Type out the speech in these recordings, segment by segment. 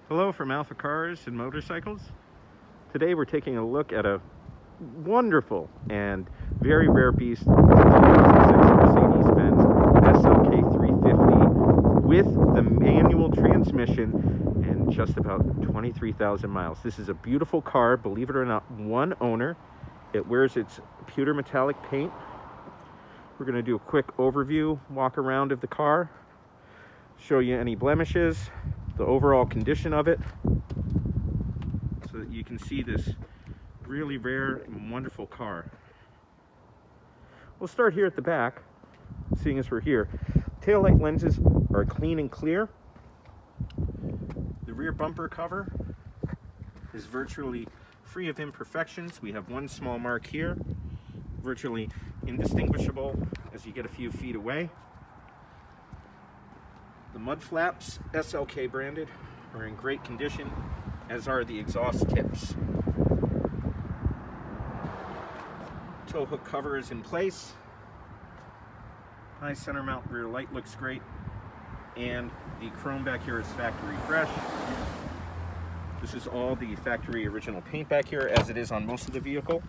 Hello from AlphaCars and Motorcycles. Today we're taking a look at a wonderful and very rare beast. It's a 2006 Mercedes-Benz SLK350 with the manual transmission and just about 23,000 miles. This is a beautiful car, believe it or not, one owner. It wears its pewter metallic paint. We're going to do a quick overview, walk around of the car, show you any blemishes, the overall condition of it, so that you can see this really rare and wonderful car. We'll start here at the back, seeing as we're here. Taillight lenses are clean and clear. The rear bumper cover is virtually free of imperfections. We have one small mark here, virtually indistinguishable as you get a few feet away. The mud flaps, SLK branded, are in great condition, as are the exhaust tips. Tow hook cover is in place. High center mount rear light looks great, and the chrome back here is factory fresh. This is all the factory original paint back here, as it is on most of the vehicle.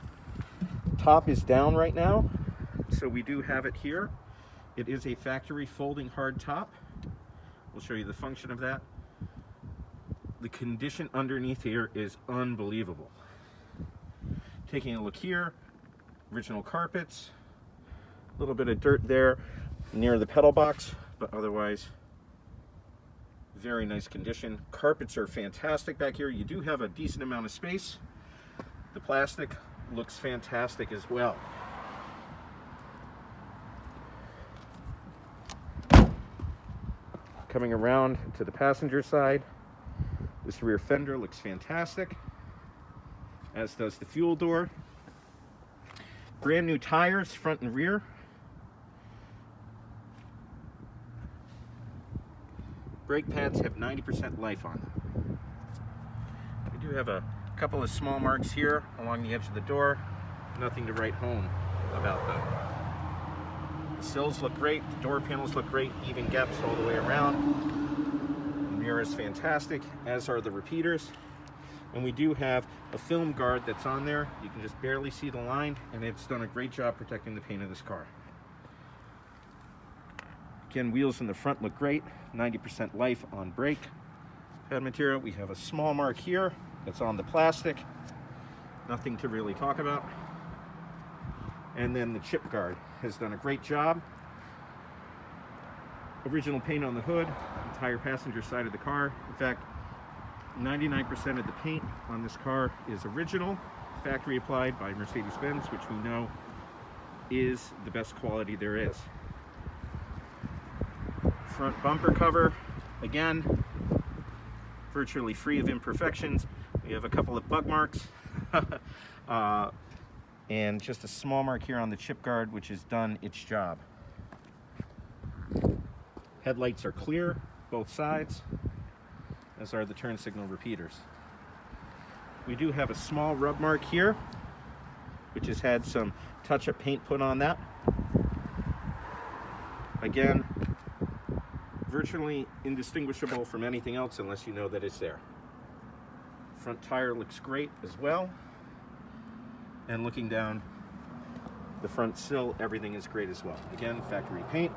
Top is down right now, so we do have it here. It is a factory folding hard top. We'll show you the function of that. The condition underneath here is unbelievable. Taking a look here, original carpets, a little bit of dirt there near the pedal box, but otherwise very nice condition. Carpets are fantastic back here. You do have a decent amount of space. The plastic looks fantastic as well. Coming around to the passenger side, this rear fender looks fantastic, as does the fuel door. Brand new tires, front and rear. Brake pads have 90% life on them. We do have a couple of small marks here along the edge of the door. Nothing to write home about them. The sills look great, the door panels look great, even gaps all the way around. The mirror is fantastic, as are the repeaters. And we do have a film guard that's on there. You can just barely see the line, and it's done a great job protecting the paint of this car. Again, wheels in the front look great, 90% life on brake pad material. We have a small mark here that's on the plastic. Nothing to really talk about. And then the chip guard has done a great job. Original paint on the hood, entire passenger side of the car. In fact, 99% of the paint on this car is original, factory applied by Mercedes-Benz, which we know is the best quality there is. Front bumper cover, again, virtually free of imperfections. We have a couple of bug marks. And just a small mark here on the chip guard, which has done its job. Headlights are clear, both sides, as are the turn signal repeaters. We do have a small rub mark here, which has had some touch-up paint put on that. Again, virtually indistinguishable from anything else unless you know that it's there. Front tire looks great as well. And looking down the front sill, everything is great as well. Again, factory paint.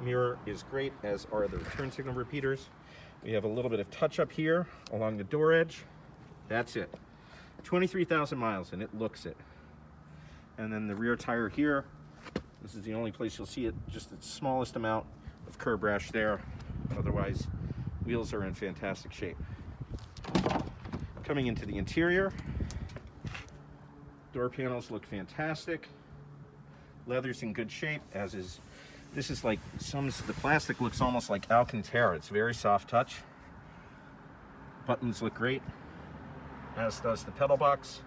Mirror is great, as are the turn signal repeaters. We have a little bit of touch up here along the door edge. That's it. 23,000 miles, and it looks it. And then the rear tire here. This is the only place you'll see it, just the smallest amount of curb rash there. Otherwise, wheels are in fantastic shape. Coming into the interior, door panels look fantastic. Leather's in good shape, as is. This is like the plastic looks almost like Alcantara. It's very soft touch. Buttons look great, as does the pedal box.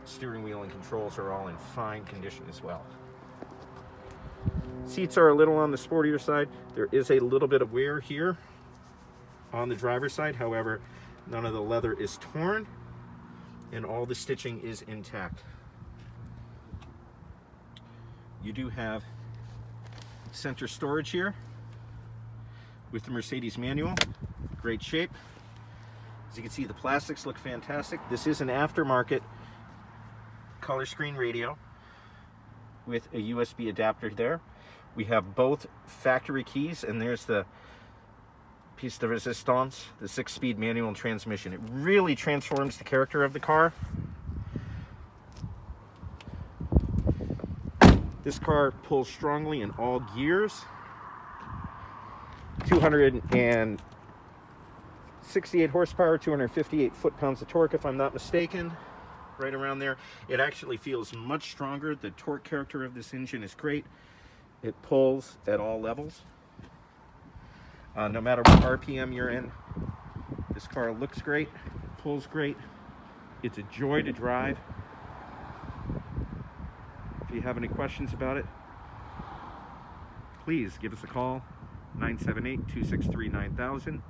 Steering wheel and controls are all in fine condition as well. Seats are a little on the sportier side. There is a little bit of wear here on the driver's side. However, none of the leather is torn, and all the stitching is intact. You do have center storage here. with the Mercedes manual. Great shape. As you can see, the plastics look fantastic. This is an aftermarket color screen radio with a USB adapter there. We have both factory keys, and there's the piece de resistance, the 6-speed manual transmission. It really transforms the character of the car. This car pulls strongly in all gears. 268 horsepower, 258 foot-pounds of torque, if I'm not mistaken. Right around there. It actually feels much stronger. The torque character of this engine is great. It pulls at all levels. No matter what RPM you're in, this car looks great, pulls great. It's a joy to drive. If you have any questions about it, please give us a call, 978-263-9000.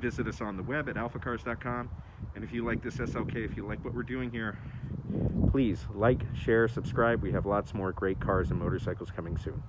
Visit us on the web at alphacars.com. And if you like this SLK, if you like what we're doing here, please like, share, subscribe. We have lots more great cars and motorcycles coming soon.